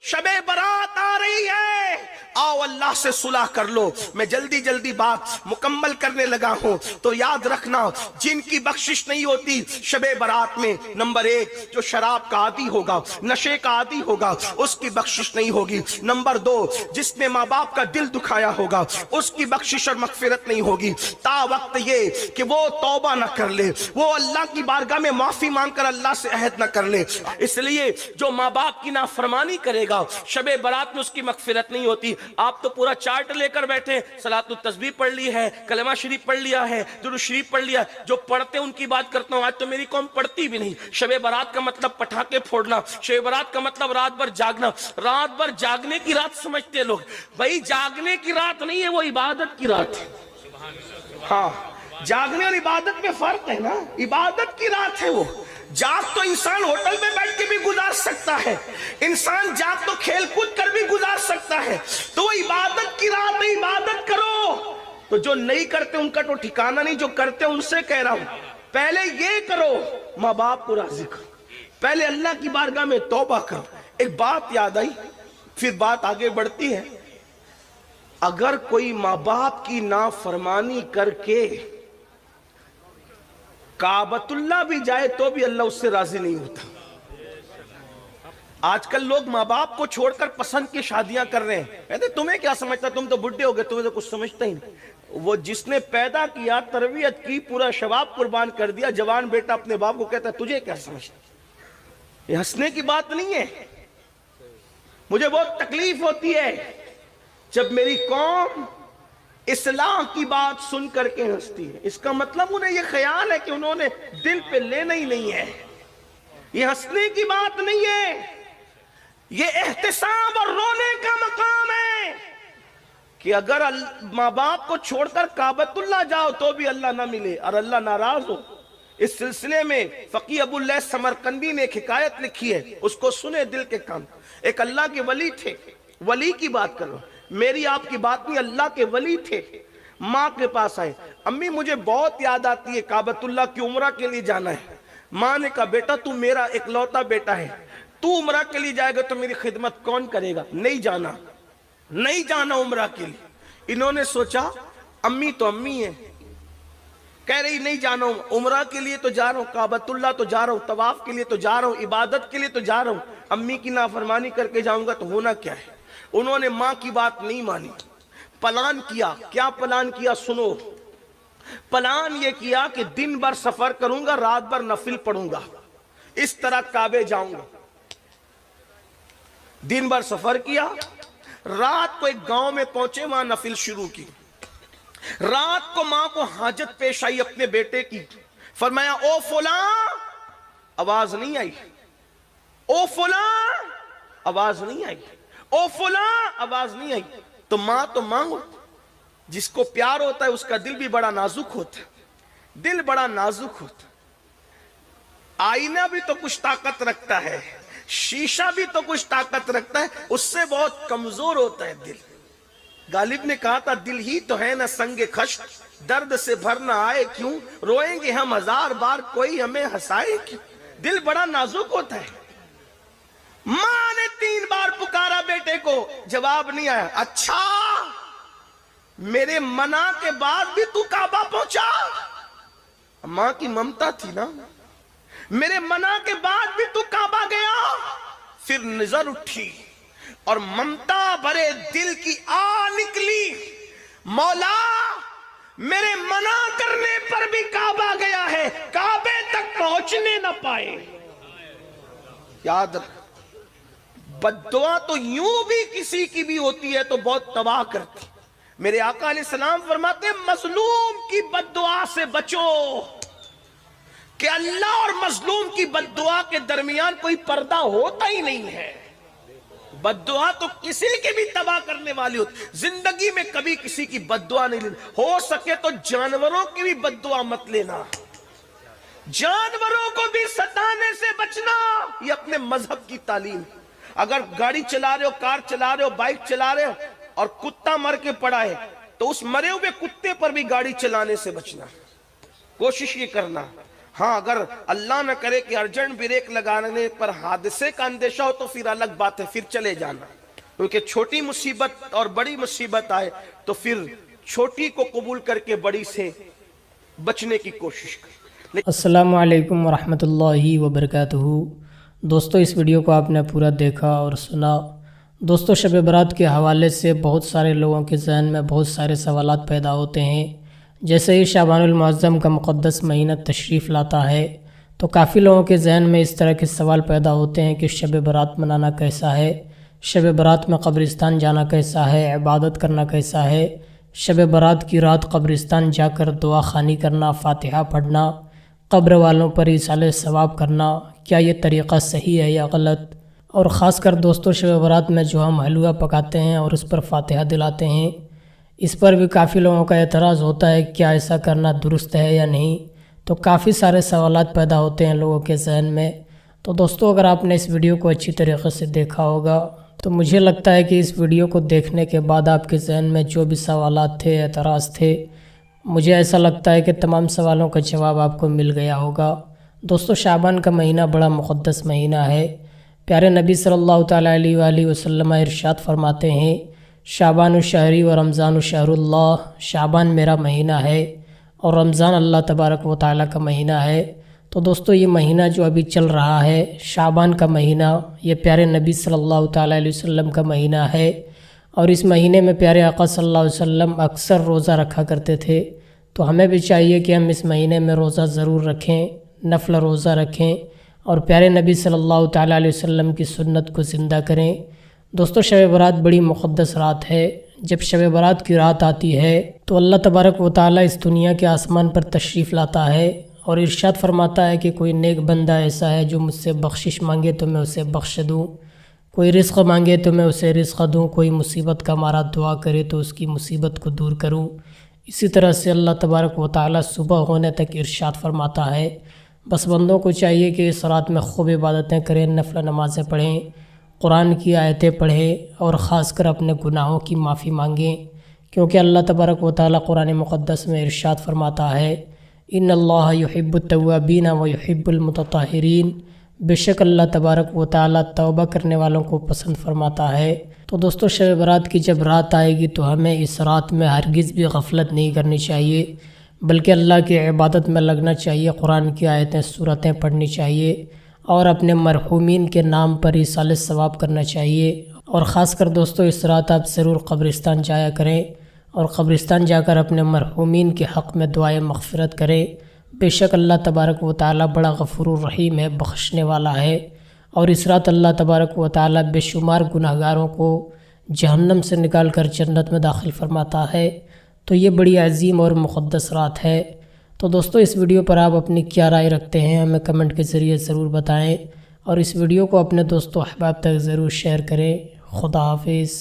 शबे बारात आ रही है, आओ अल्लाह से सुलह कर लो। मैं जल्दी जल्दी बात मुकम्मल करने लगा हूं, तो याद रखना जिनकी बख्शिश नहीं होती शबे बारात में, नंबर 1 जो शराब का आदी होगा, नशे का आदी होगा, उसकी बख्शिश नहीं होगी। नंबर 2 जिसने माँ बाप का दिल दुखाया होगा, उसकी बख्शिश और मगफिरत नहीं होगी, ता वक्त ये कि वो तौबा न कर ले, वो अल्लाह की बारगाह में माफी मांगकर अल्लाह से अहद न कर ले। इसलिए जो माँ बाप की नाफरमानी करेगा शबे बारात में उसकी मगफिरत नहीं होती। आप तो पूरा चार्ट लेकर बैठे, सलातुत तस्बीह पढ़ ली है, कलमा शरीफ पढ़ लिया है, दुरूद शरीफ पढ़ लिया, जो पढ़ते उनकी बात करता हूं। आज तो मेरी कौम पढ़ती भी नहीं। शबे बारात का मतलब पटाखे फोड़ना, शबे बारात का मतलब रात भर जागना। रात भर जागने की रात समझते लोग, भाई जागने की रात नहीं है, वो इबादत की रात है। हाँ, जागने और इबादत में फर्क है ना, इबादत की रात है वो। जाग तो इंसान होटल में बैठ के भी गुजार सकता है, इंसान जाग तो खेल कूद कर भी गुजार सकता है, तो वो इबादत की रात है, इबादत करो। तो जो नहीं करते उनका तो ठिकाना नहीं, जो करते उनसे कह रहा हूं पहले ये करो, माँ बाप को राजी करो, पहले अल्लाह की बारगाह में तौबा करो। एक बात याद आई, फिर बात आगे बढ़ती है। अगर कोई माँ बाप की नाफरमानी करके काबतुल्लाह भी जाए तो भी अल्लाह उससे राजी नहीं होता। आजकल लोग माँ बाप को छोड़कर पसंद की शादियां कर रहे हैं। कहते तुम्हें क्या समझता, तुम तो बुढ़े हो गए, तुम्हें तो कुछ समझता ही नहीं। वो जिसने पैदा किया, तरबियत की, पूरा शबाब कुर्बान कर दिया, जवान बेटा अपने बाप को कहता है तुझे क्या समझता। ये हंसने की बात नहीं है। मुझे बहुत तकलीफ होती है जब मेरी कौम इस्लाह की बात सुन करके हंसती है। इसका मतलब उन्हें यह ख्याल है कि उन्होंने दिल पे लेना ही नहीं है। यह हंसने की बात नहीं है, यह एहतिसाब और रोने का मकाम है कि अगर माँ बाप को छोड़कर काबतुल्लाह जाओ तो भी अल्लाह ना मिले और अल्लाह नाराज हो। इस सिलसिले में फकीह अबुल लैथ समरकंदी ने एक हिकायत लिखी है, उसको सुने दिल के काम। एक अल्लाह के वली थे, वली की बात करो, मेरी आपकी बात नहीं, अल्लाह के वली थे। माँ के पास आए, अम्मी मुझे बहुत याद आती है, काबतुल्लाह की उम्रा के लिए जाना है। माँ ने कहा बेटा तू मेरा इकलौता बेटा है, तू उम्रा के लिए जाएगा तो मेरी खिदमत कौन करेगा, नहीं जाना, नहीं जाना उम्रा के लिए। इन्होंने सोचा अम्मी तो अम्मी है, कह रही नहीं जाना हूं, उम्रा के लिए तो जा रहा हूं, काबतुल्लाह तो जा रहा हूं, तवाफ के लिए तो जा रहा हूं, इबादत के लिए तो जा रहा हूं, अम्मी की नाफरमानी करके जाऊंगा तो होना क्या है। उन्होंने मां की बात नहीं मानी, प्लान किया। क्या प्लान किया सुनो, प्लान ये किया कि दिन भर सफर करूंगा, रात भर नफिल पढ़ूंगा, इस तरह काबे जाऊंगा। दिन भर सफर किया, रात को एक गांव में पहुंचे, वहां नफिल शुरू की। रात को मां को हाजत पेश आई अपने बेटे की, फरमाया ओ फुला, आवाज नहीं आई, ओ फुला आवाज नहीं आई, ओ फुला आवाज नहीं आई। तो मां हो, जिसको प्यार होता है उसका दिल भी बड़ा नाजुक होता है, दिल बड़ा नाजुक होता है। आईना भी तो कुछ ताकत रखता है, शीशा भी तो कुछ ताकत रखता है, उससे बहुत कमजोर होता है दिल। गालिब ने कहा था दिल ही तो है ना संगे खश्त, दर्द से भर ना आए क्यों, रोएंगे हम हजार बार कोई हमें हंसाए क्यों। दिल बड़ा नाजुक होता है। मां ने 3 बार पुकारा बेटे को, जवाब नहीं आया। अच्छा मेरे मना के बाद भी तू काबा पहुंचा, मां की ममता थी ना, मेरे मना के बाद भी तू काबा गया। फिर नजर उठी और ममता भरे दिल की आ निकली, मौला मेरे मना करने पर भी काबा गया है, काबे तक पहुंचने न पाए। याद रख, बद्दुआ तो यूं भी किसी की भी होती है तो बहुत तबाह करती। मेरे आका अलैहिस्सलाम फरमाते मजलूम की बद्दुआ से बचो, कि अल्लाह और मजलूम की बद्दुआ के दरमियान कोई पर्दा होता ही नहीं है। बद्दुआ तो किसी की भी तबाह करने वाली होती, जिंदगी में कभी किसी की बद्दुआ नहीं लेनी। हो सके तो जानवरों की भी बद्दुआ मत लेना, जानवरों को भी सताने से बचना, ये अपने मजहब की तालीम। अगर गाड़ी चला रहे हो, कार चला रहे हो, बाइक चला रहे हो और कुत्ता मर के पड़ा है तो उस मरे हुए कुत्ते पर भी गाड़ी चलाने से बचना, कोशिश ये करना। ہاں اگر اللہ نہ کرے کہ ارجنٹ بریک لگانے پر حادثے کا اندیشہ ہو تو پھر الگ بات ہے، پھر چلے جانا، کیونکہ چھوٹی مصیبت اور بڑی مصیبت آئے تو پھر چھوٹی کو قبول کر کے بڑی سے بچنے کی کوشش کریں۔ السلام علیکم ورحمۃ اللہ وبرکاتہ۔ دوستو اس ویڈیو کو آپ نے پورا دیکھا اور سنا۔ دوستو شب برات کے حوالے سے بہت سارے لوگوں کے ذہن میں بہت سارے سوالات پیدا ہوتے ہیں۔ جیسے ہی شعبان المعظم کا مقدس مہینہ تشریف لاتا ہے تو کافی لوگوں کے ذہن میں اس طرح کے سوال پیدا ہوتے ہیں کہ شب برات منانا کیسا ہے، شب برات میں قبرستان جانا کیسا ہے، عبادت کرنا کیسا ہے، شب برات کی رات قبرستان جا کر دعا خوانی کرنا، فاتحہ پڑھنا، قبر والوں پر ایصال ثواب کرنا، کیا یہ طریقہ صحیح ہے یا غلط؟ اور خاص کر دوستو شب برات میں جو ہم حلوہ پکاتے ہیں اور اس پر فاتحہ دلاتے ہیں، اس پر بھی کافی لوگوں کا اعتراض ہوتا ہے کیا ایسا کرنا درست ہے یا نہیں۔ تو کافی سارے سوالات پیدا ہوتے ہیں لوگوں کے ذہن میں۔ تو دوستو اگر آپ نے اس ویڈیو کو اچھی طریقے سے دیکھا ہوگا تو مجھے لگتا ہے کہ اس ویڈیو کو دیکھنے کے بعد آپ کے ذہن میں جو بھی سوالات تھے، اعتراض تھے، مجھے ایسا لگتا ہے کہ تمام سوالوں کا جواب آپ کو مل گیا ہوگا۔ دوستو شعبان کا مہینہ بڑا مقدس مہینہ ہے۔ پیارے نبی صلی اللہ تعالیٰ علیہ وآلہ وسلم ارشاد فرماتے ہیں، شعبان الشہری و رمضان الشہر اللہ، شعبان میرا مہینہ ہے اور رمضان اللہ تبارک و تعالیٰ کا مہینہ ہے۔ تو دوستو یہ مہینہ جو ابھی چل رہا ہے شعبان کا مہینہ، یہ پیارے نبی صلی اللہ تعالیٰ علیہ وسلم کا مہینہ ہے، اور اس مہینے میں پیارے آقا صلی اللہ علیہ وسلم اکثر روزہ رکھا کرتے تھے۔ تو ہمیں بھی چاہیے کہ ہم اس مہینے میں روزہ ضرور رکھیں، نفل روزہ رکھیں اور پیارے نبی صلی اللہ تعالیٰ علیہ وسلم کی سنت کو زندہ کریں۔ دوستو شب برات بڑی مقدس رات ہے۔ جب شب برات کی رات آتی ہے تو اللہ تبارک و تعالیٰ اس دنیا کے آسمان پر تشریف لاتا ہے اور ارشاد فرماتا ہے کہ کوئی نیک بندہ ایسا ہے جو مجھ سے بخشش مانگے تو میں اسے بخش دوں، کوئی رزق مانگے تو میں اسے رزق دوں، کوئی مصیبت کا مارا دعا کرے تو اس کی مصیبت کو دور کروں۔ اسی طرح سے اللہ تبارک و تعالیٰ صبح ہونے تک ارشاد فرماتا ہے۔ بس بندوں کو چاہیے کہ اس رات میں خوب عبادتیں کریں، نفل نمازیں پڑھیں، قرآن کی آیتیں پڑھیں اور خاص کر اپنے گناہوں کی معافی مانگیں، کیونکہ اللہ تبارک و تعالیٰ قرآن مقدس میں ارشاد فرماتا ہے، ان اللہ یحب التوابین و یحب المتطہرین، بے شک اللہ تبارک و تعالیٰ توبہ کرنے والوں کو پسند فرماتا ہے۔ تو دوستو شب برات کی جب رات آئے گی تو ہمیں اس رات میں ہرگز بھی غفلت نہیں کرنی چاہیے، بلکہ اللہ کی عبادت میں لگنا چاہیے، قرآن کی آیتیں سورتیں پڑھنی چاہیے اور اپنے مرحومین کے نام پر ایصال ثواب کرنا چاہیے۔ اور خاص کر دوستو اس رات آپ ضرور قبرستان جایا کریں اور قبرستان جا کر اپنے مرحومین کے حق میں دعائیں مغفرت کریں۔ بے شک اللہ تبارک و تعالیٰ بڑا غفور الرحیم ہے، بخشنے والا ہے، اور اس رات اللہ تبارک و تعالیٰ بے شمار گناہگاروں کو جہنم سے نکال کر جنت میں داخل فرماتا ہے۔ تو یہ بڑی عظیم اور مقدس رات ہے۔ تو دوستو اس ویڈیو پر آپ اپنی کیا رائے رکھتے ہیں ہمیں کمنٹ کے ذریعے ضرور بتائیں، اور اس ویڈیو کو اپنے دوستوں احباب تک ضرور شیئر کریں۔ خدا حافظ۔